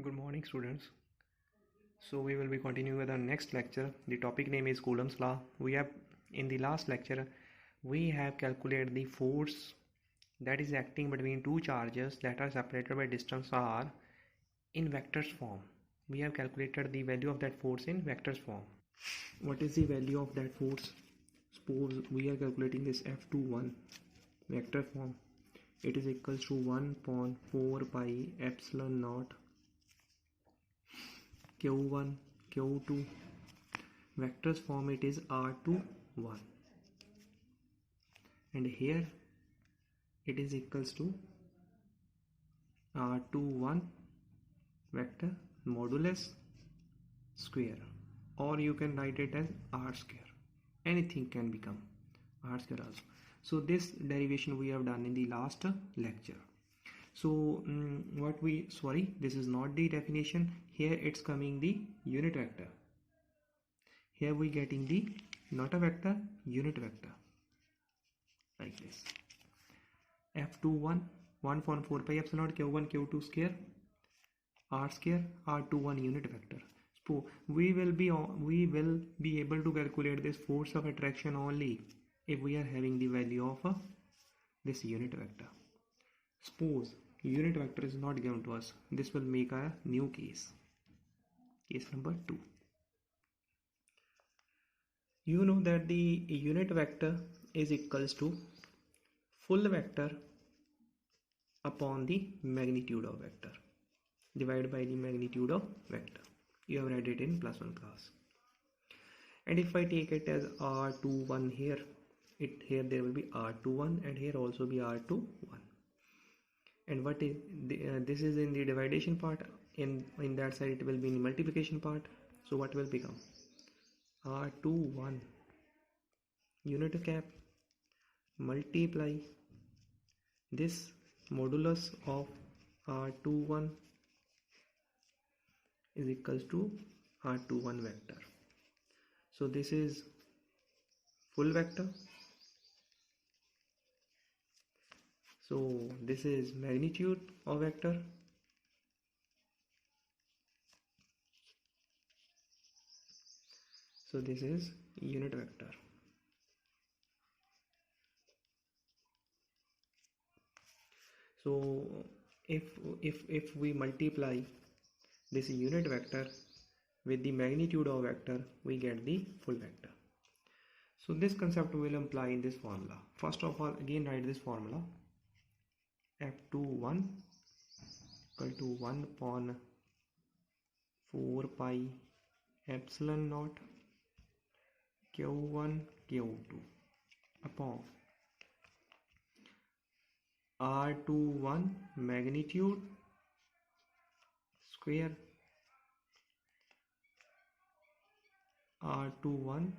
Good morning, students. So we will be continuing with our next lecture. The topic name is Coulomb's law. In the last lecture we have calculated the force that is acting between two charges that are separated by distance r in vectors form. We have calculated the value of that force in vectors form. What is the value of that force? Suppose we are calculating this F21 vector form. It is equals to 1 upon 4 pi epsilon naught q1 q2. Vectors form it is r21, and here it is equals to r21 vector modulus square, or you can write it as r square. Anything can become r square also. So this derivation we have done in the last lecture. So this is not the definition. Here it's coming the unit vector. Here we getting the not a vector, unit vector, like this. F21 1 upon 4 pi epsilon q1 q2 square r square r21 unit vector. So we will be able to calculate this force of attraction only if we are having the value of this unit vector. Suppose unit vector is not given to us. This will make a new case number 2. You know that the unit vector is equals to full vector upon the magnitude of vector divided by the magnitude of vector. You have read it in +1 class. And if I take it as r21 here, here there will be r21 and here also be r21. And what is this is in the dividation part. In that side it will be in the multiplication part. So what will become r21 unit cap multiply this modulus of r21 is equals to r21 vector. So this is full vector. So this is magnitude of vector. So this is unit vector. So if we multiply this unit vector with the magnitude of vector, we get the full vector. So this concept will imply in this formula. First of all, again write this formula. F21 equal to 1 upon 4 pi epsilon naught q1 q2 upon r21 magnitude square r21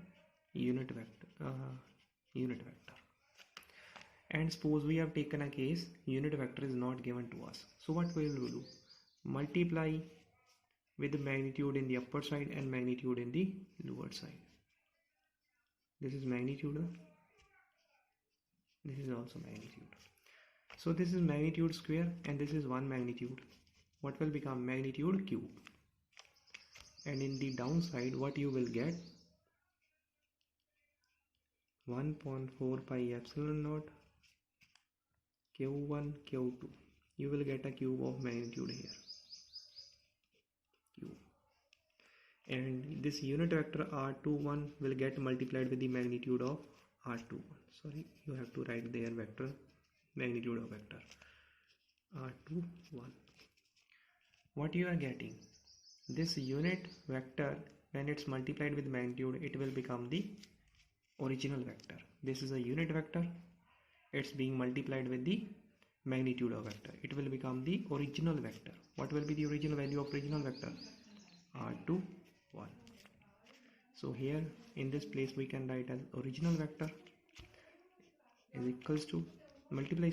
unit vector. And suppose we have taken a case unit vector is not given to us. So what we will do? Multiply with the magnitude in the upper side and magnitude in the lower side. This is magnitude. This is also magnitude. So this is magnitude square and this is 1 magnitude. What will become magnitude cube? And in the downside what you will get? 1 upon 4 pi epsilon naught q1 q2. You will get a cube of magnitude here, cube. And this unit vector r21 will get multiplied with the magnitude of r21. Sorry, you have to write their vector magnitude of vector r21. What you are getting? This unit vector, when it's multiplied with magnitude, it will become the original vector. This is a unit vector. It's being multiplied with the magnitude of vector. It will become the original vector. What will be the original value of original vector? r21. So here in this place we can write as original vector is equals to multiply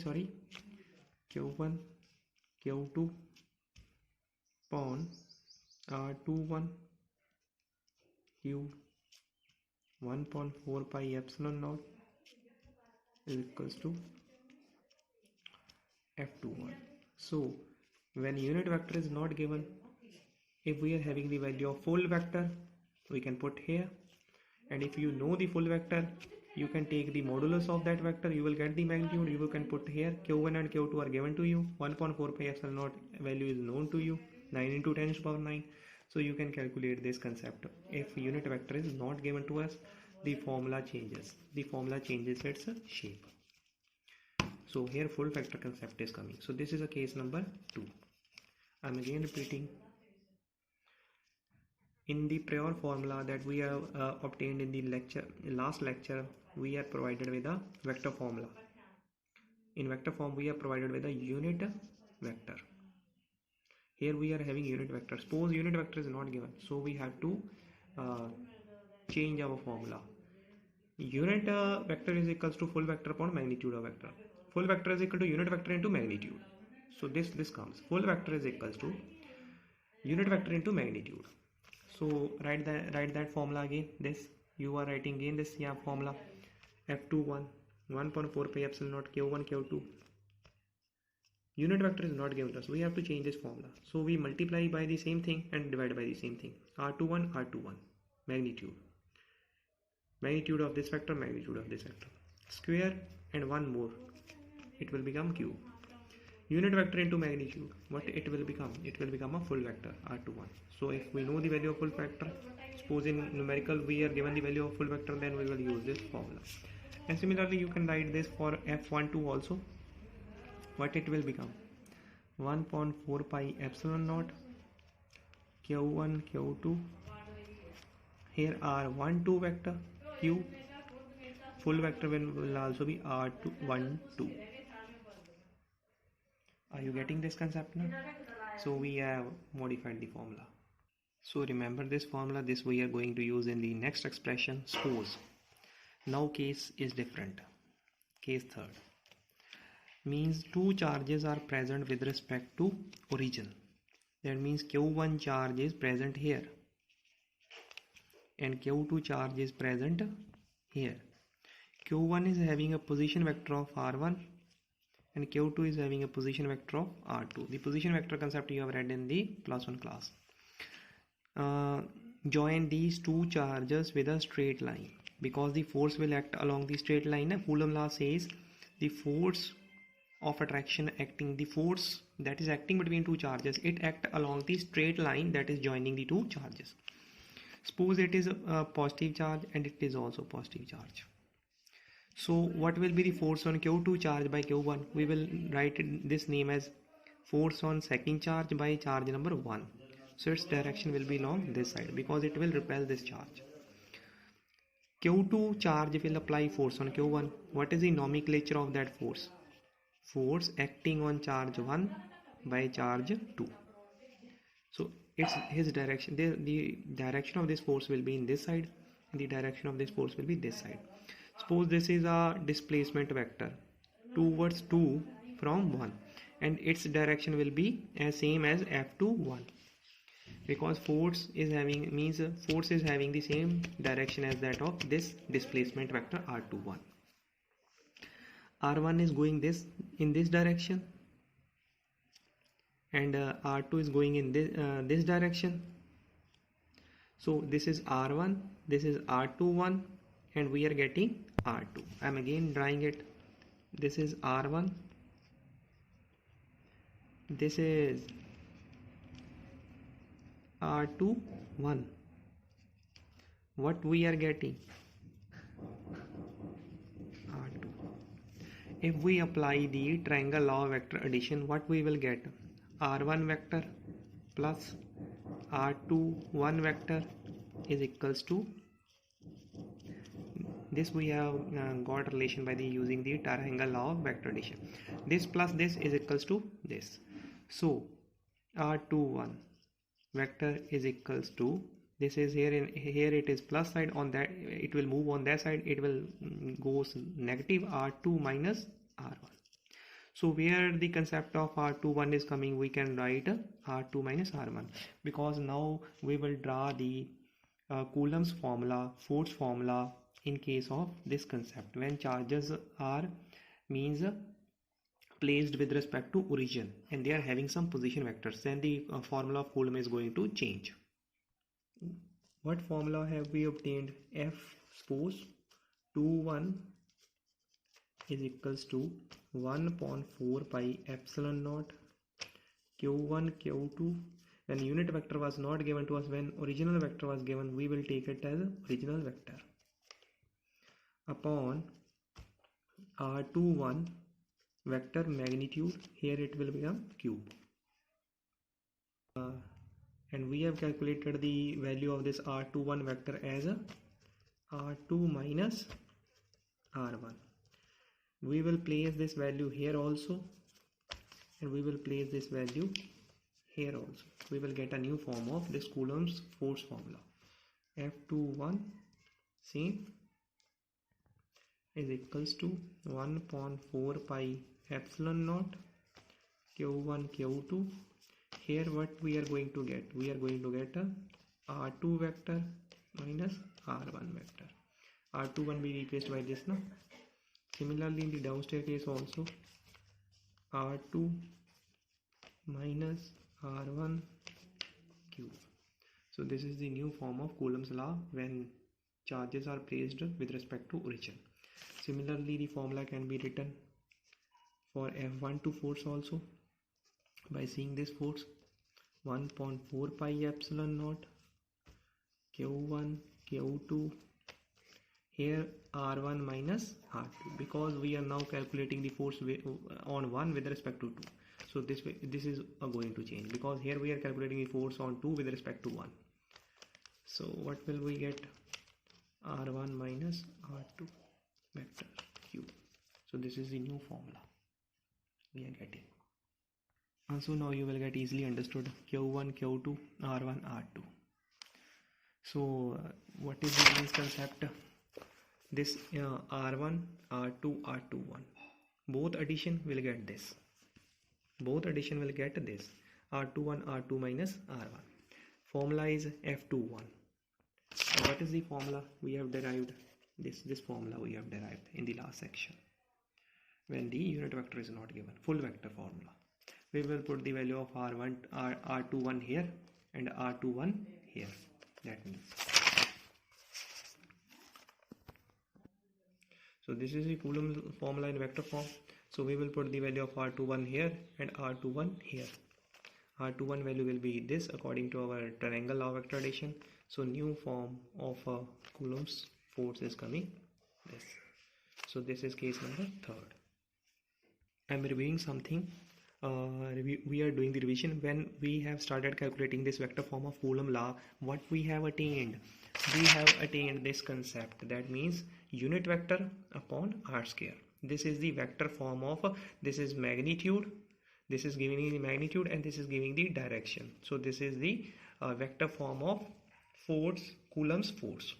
q1 q2 upon r21 cube 1 upon 4 pi epsilon naught is equals to F21. So when unit vector is not given, If we are having the value of full vector, we can put here, and if you know the full vector, you can take the modulus of that vector, you will get the magnitude. You can put here q1 and q2 are given to you, 1.4 pi epsilon naught value is known to you, 9 into 10 to the power 9. So you can calculate this concept. If unit vector is not given to us, the formula changes. The formula changes its shape. So here full vector concept is coming. So this is a case number 2. I'm again repeating. In the prior formula that we have obtained in the last lecture, we are provided with a vector formula. In vector form, we are provided with a unit vector. Here we are having unit vector. Suppose unit vector is not given, so we have to change our formula. Unit vector is equals to full vector upon magnitude of vector. Full vector is equal to unit vector into magnitude. So this comes. Full vector is equals to unit vector into magnitude. So write that formula again. This you are writing again this formula. F21 1.4 pi epsilon naught q1 q2. Unit vector is not given to us. We have to change this formula. So we multiply by the same thing and divide by the same thing. R21 R21 magnitude. Magnitude of this vector, magnitude of this vector. Square and one more. It will become cube. Unit vector into magnitude. What it will become? It will become a full vector R21. So if we know the value of full vector, suppose in numerical we are given the value of full vector, then we will use this formula. And similarly you can write this for F12 also. What it will become? 1.4 pi epsilon naught q1 q2. Here R1 2 vector q. Full vector will also be R2 1 2. Are you getting this concept now? So we have modified the formula. So remember this formula, this we are going to use in the next expression. Suppose now case is different. Case third means two charges are present with respect to origin. That means q1 charge is present here and q2 charge is present here. q1 is having a position vector of r1 and q2 is having a position vector of r2. The position vector concept you have read in the +1 class. Join these two charges with a straight line, because the force will act along the straight line. Coulomb law says the force of attraction acting, the force that is acting between two charges, it acts along the straight line that is joining the two charges. Suppose it is a positive charge and it is also positive charge. So what will be the force on q2 charge by q1? We will write this name as force on second charge by charge number 1. So its direction will be along this side because it will repel this charge. q2 charge will apply force on q1. What is the nomenclature of that force? Force acting on charge 1 by charge 2. So it's his direction. The direction of this force will be in this side and the direction of this force will be this side. Suppose this is a displacement vector towards 2 from 1 and its direction will be as same as F21, because force is having the same direction as that of this displacement vector R21. R1 is going in this direction and R2 is going in this direction. So this is R1, this is R21 and we are getting R2. I am again drawing it. This is R1, this is R21. What we are getting? R2. If we apply the triangle law of vector addition, what we will get? R1 vector plus R21 vector is equals to this. We have got relation by using the triangle law of vector addition. This plus this is equals to this. So R21 vector is equals to, this is here it is plus side, on that it will move on that side, it will goes negative R2 minus R1. So where the concept of R21 is coming, we can write R2 minus R1, because now we will draw the Coulomb's formula, force formula in case of this concept. When charges are means placed with respect to origin and they are having some position vectors, then the formula of Coulomb is going to change. What formula have we obtained? F, suppose 2 1 is equals to 1 upon 4 pi epsilon naught q1 q2. When unit vector was not given to us, when original vector was given, we will take it as original vector upon r21 vector magnitude, here it will become cube. And we have calculated the value of this r21 vector as a r2 minus r1. We will place this value here also and we will place this value here also. We will get a new form of this Coulomb's force formula. F21 same is equals to 1 upon 4 pi epsilon naught q1 q2. Here what we are going to get? We are going to get a r2 vector minus r1 vector. R21 be replaced by this now. Similarly in the downstairs case also, r2 minus r1 cube. So this is the new form of Coulomb's law when charges are placed with respect to origin. Similarly the formula can be written for F12 force also by seeing this force 1 upon 4 pi epsilon naught q1 q2, here r1 minus r2, because we are now calculating the force on 1 with respect to 2. So this is going to change, because here we are calculating the force on 2 with respect to 1. So what will we get? r1 minus r2 vector cube. So this is the new formula we are getting. So now you will get easily understood q1 q2 r1 r2. So what is the main concept? This r1 r2 r21, both addition will get this, r21 r2 minus r1. Formula is F21. And what is the formula we have derived? This formula we have derived in the last section when the unit vector is not given, full vector formula. We will put the value of r21 here and r21 here. That means, so this is the Coulomb's formula in vector form. So we will put the value of r21 here and r21 here. R21 value will be this according to our triangle law of vector addition. So new form of Coulomb's force is coming this. So this is case number 3rd. I am reviewing something. We are doing the revision. When we have started calculating this vector form of Coulomb law, what we have attained? We have attained this concept, that means unit vector upon r square. This is the vector form of this is magnitude, this is giving the magnitude and this is giving the direction. So this is the vector form of force, Coulomb's force.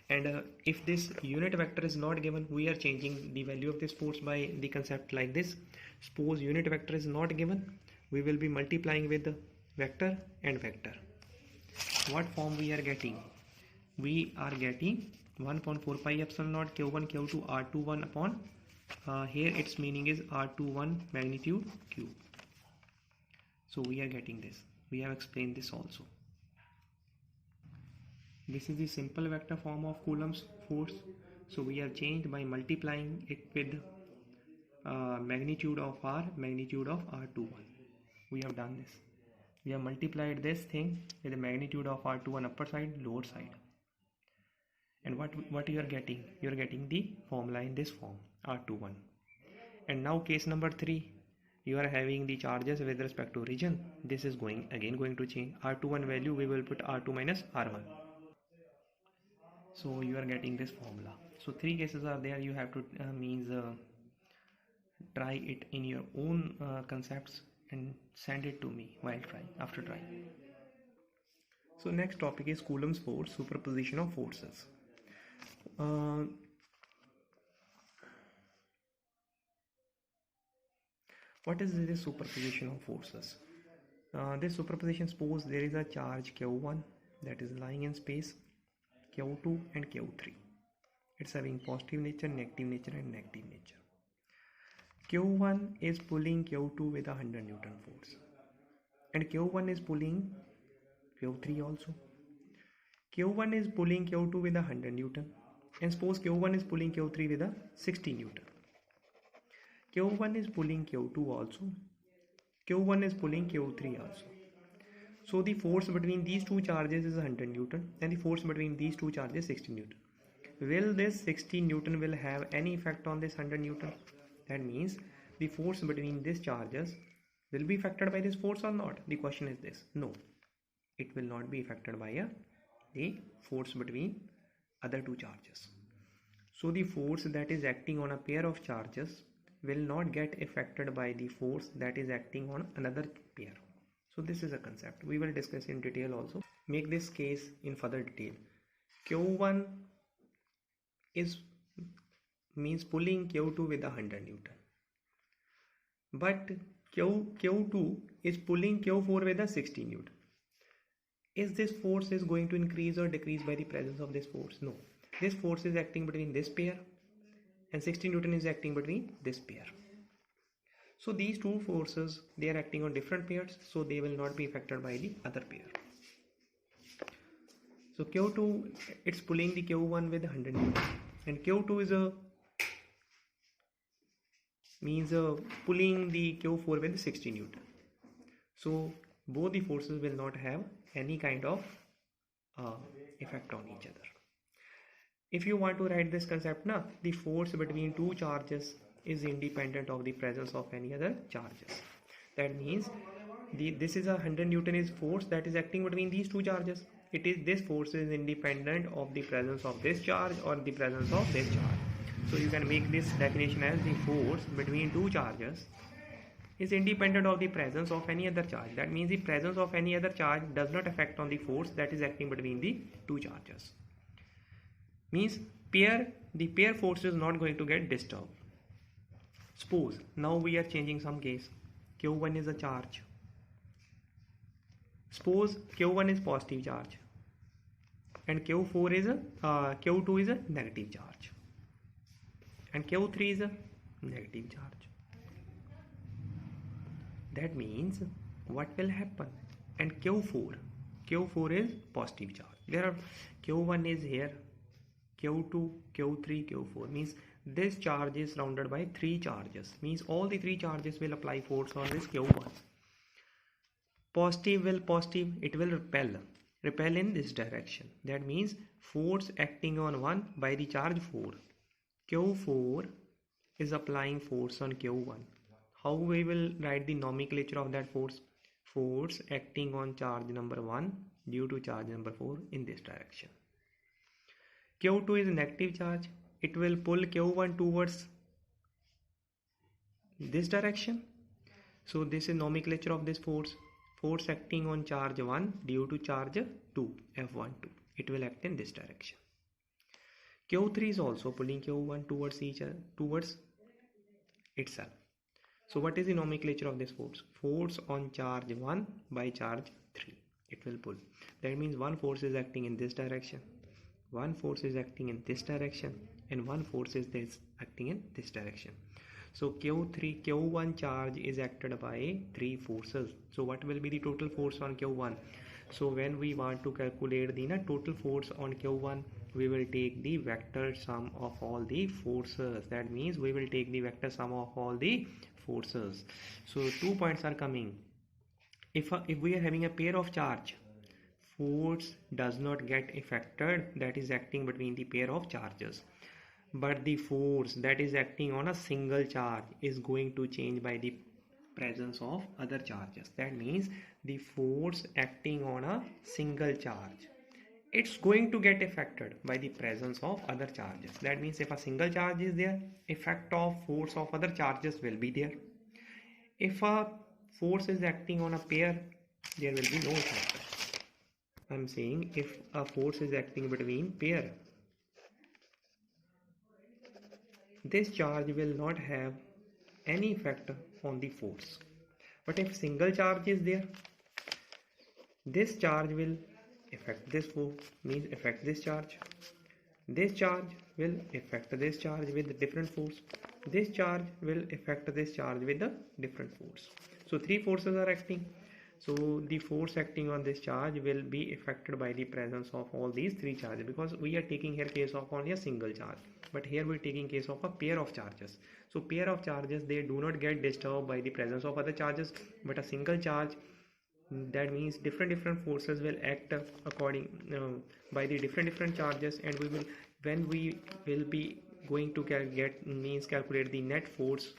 And if this unit vector is not given, we are changing the value of this force by the concept like this. Suppose unit vector is not given, we will be multiplying with the vector and vector. What form we are getting? We are getting 1 upon 4 pi epsilon naught q1 q2 r21 upon here its meaning is r21 magnitude cube. So we are getting this. We have explained this also. This is the simple vector form of Coulomb's force. So we have changed by multiplying it with magnitude of r, magnitude of r21. We have done this. We have multiplied this thing with the magnitude of r21 upper side, lower side. And what you are getting? You are getting the formula in this form, r21. And now case number 3, you are having the charges with respect to origin. This is going to change. R21 value we will put r2 minus r1. So you are getting this formula. So 3 cases are there. You have to try it in your own concepts and send it to me while trying, after trying. So next topic is Coulomb's force, superposition of forces. What is this superposition of forces? This superposition, suppose there is a charge q1 that is lying in space, q2 and q3. It's having positive nature, negative nature and negative nature. Q1 is pulling Q2 with a 100 Newton force, and Q1 is pulling Q3 also. Q1 is pulling Q2 with a 100 Newton, and suppose Q1 is pulling Q3 with a 60 Newton. Q1 is pulling Q2 also. Q1 is pulling Q3 also. So the force between these two charges is 100 Newton, and the force between these two charges is 60 Newton. Will this 60 Newton will have any effect on this 100 Newton? That means the force between these charges will be affected by this force or not? The question is this. No, it will not be affected by the force between other two charges. So the force that is acting on a pair of charges will not get affected by the force that is acting on another pair. So this is a concept. We will discuss in detail also. Make this case in further detail. Q1 means pulling Q2 with 100 Newton. But Q2 is pulling Q4 with a 60 Newton. Is this force is going to increase or decrease by the presence of this force? No. This force is acting between this pair, and 60 Newton is acting between this pair. So these two forces, they are acting on different pairs, so they will not be affected by the other pair. So Q2, it's pulling the Q1 with 100 Newton, and Q2 is pulling the Q4 with 60 Newton. So both the forces will not have any kind of effect on each other. If you want to write this concept, the force between two charges is independent of the presence of any other charges. That means this is a 100 Newton is force that is acting between these two charges. This force is independent of the presence of this charge or the presence of this charge. So you can make this definition as the force between two charges is independent of the presence of any other charge. That means the presence of any other charge does not affect on the force that is acting between the two charges. Means the pair force is not going to get disturbed. Suppose now we are changing some case. Q1 is a charge. Suppose Q1 is positive charge and Q2 is a negative charge and Q3 is a negative charge. That means what will happen? And Q4 is positive charge. Q1 is here, Q2, Q3, Q4 means this charge is surrounded by three charges. Means all the three charges will apply force on this Q1. Positive, it will repel in this direction. That means force acting on 1 by the charge 4. Q4 is applying force on Q1. How we will write the nomenclature of that force? Force acting on charge number 1 due to charge number 4 in this direction. Q2 is a negative charge. It will pull Q1 towards this direction. So this is nomenclature of this force. Force acting on charge 1 due to charge 2, F12. It will act in this direction. Q3 is also pulling Q1 towards itself. So what is the nomenclature of this force? Force on charge 1 by charge 3. It will pull. That means one force is acting in this direction, one force is acting in this direction, and one force is acting in this direction. So Q1 charge is acted by 3 forces. So what will be the total force on Q1? So when we want to calculate the total force on Q1, we will take the vector sum of all the forces. That means we will take the vector sum of all the forces. So 2 points are coming. If we are having a pair of charge, force does not get affected that is acting between the pair of charges, but the force that is acting on a single charge is going to change by the presence of other charges. That means the force acting on a single charge, it's going to get affected by the presence of other charges. That means if a single charge is there, effect of force of other charges will be there. If a force is acting on a pair, there will be no effect. I'm saying if a force is acting between pair, this charge will not have any effect on the force. But if single charge is there, this charge will affect this force, means affect this charge. This charge will affect this charge with different force. this charge will affect this charge with the different force. So three forces are acting. So the force acting on this charge will be affected by the presence of all these three charges, because we are taking here case of only a single charge, but here we are taking case of a pair of charges. So pair of charges, they do not get disturbed by the presence of other charges, but a single charge, that means different forces will act according by the different charges, and we will, when we will be going to calculate the net force,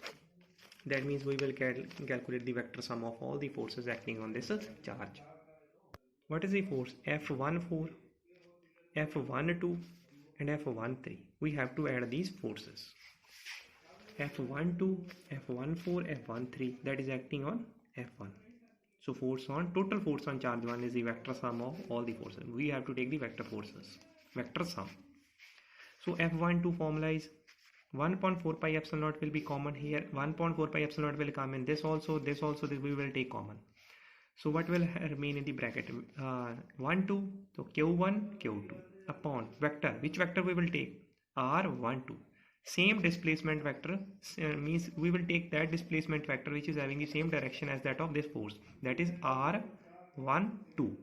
that means we will calculate the vector sum of all the forces acting on this charge. What is the force? F14, F12 and F13. We have to add these forces. F12, F14, F13, that is acting on F1. So total force on charge 1 is the vector sum of all the forces. We have to take the vector forces, vector sum. So F12 formula is 1.4 pi epsilon naught will be common here. 1.4 pi epsilon naught will come in this also, this we will take common. So what will remain in the bracket? 1, 2, so Q1, Q2 upon vector. Which vector we will take? R12. Same displacement vector means we will take that displacement vector which is having the same direction as that of this force, that is R12.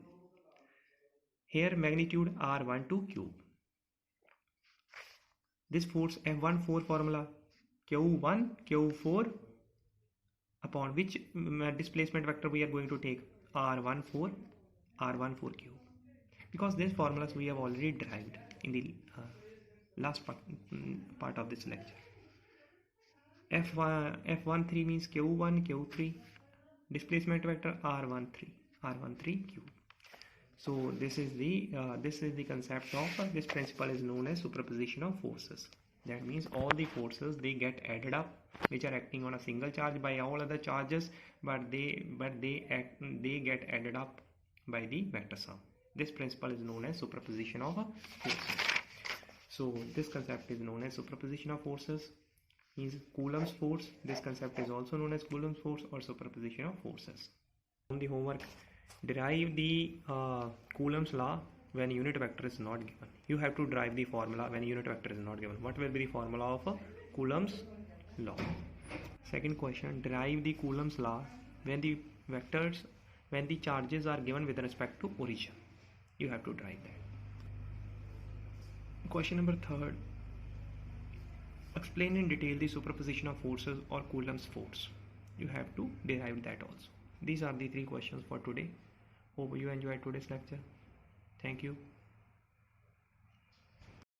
Here magnitude R12 cube. This force F14 formula, Q1, Q4 upon which displacement vector we are going to take? R14 cube. Because these formulas we have already derived in the last part of this lecture. F13 means Q1, Q3, displacement vector R13 cube. So this is the concept of this principle is known as superposition of forces. That means all the forces, they get added up, which are acting on a single charge by all other charges, but they get added up by the vector sum. This principle is known as superposition of forces. So this concept is known as superposition of forces, means Coulomb's force. This concept is also known as Coulomb's force or superposition of forces. On the homework, derive the Coulomb's law when unit vector is not given. You have to derive the formula when unit vector is not given. What will be the formula of Coulomb's law? Second question, derive the Coulomb's law when the charges are given with respect to origin. You have to derive that. Question number 3, explain in detail the superposition of forces or Coulomb's force. You have to derive that also. These are the 3 questions for today. Hope you enjoyed today's lecture. Thank you.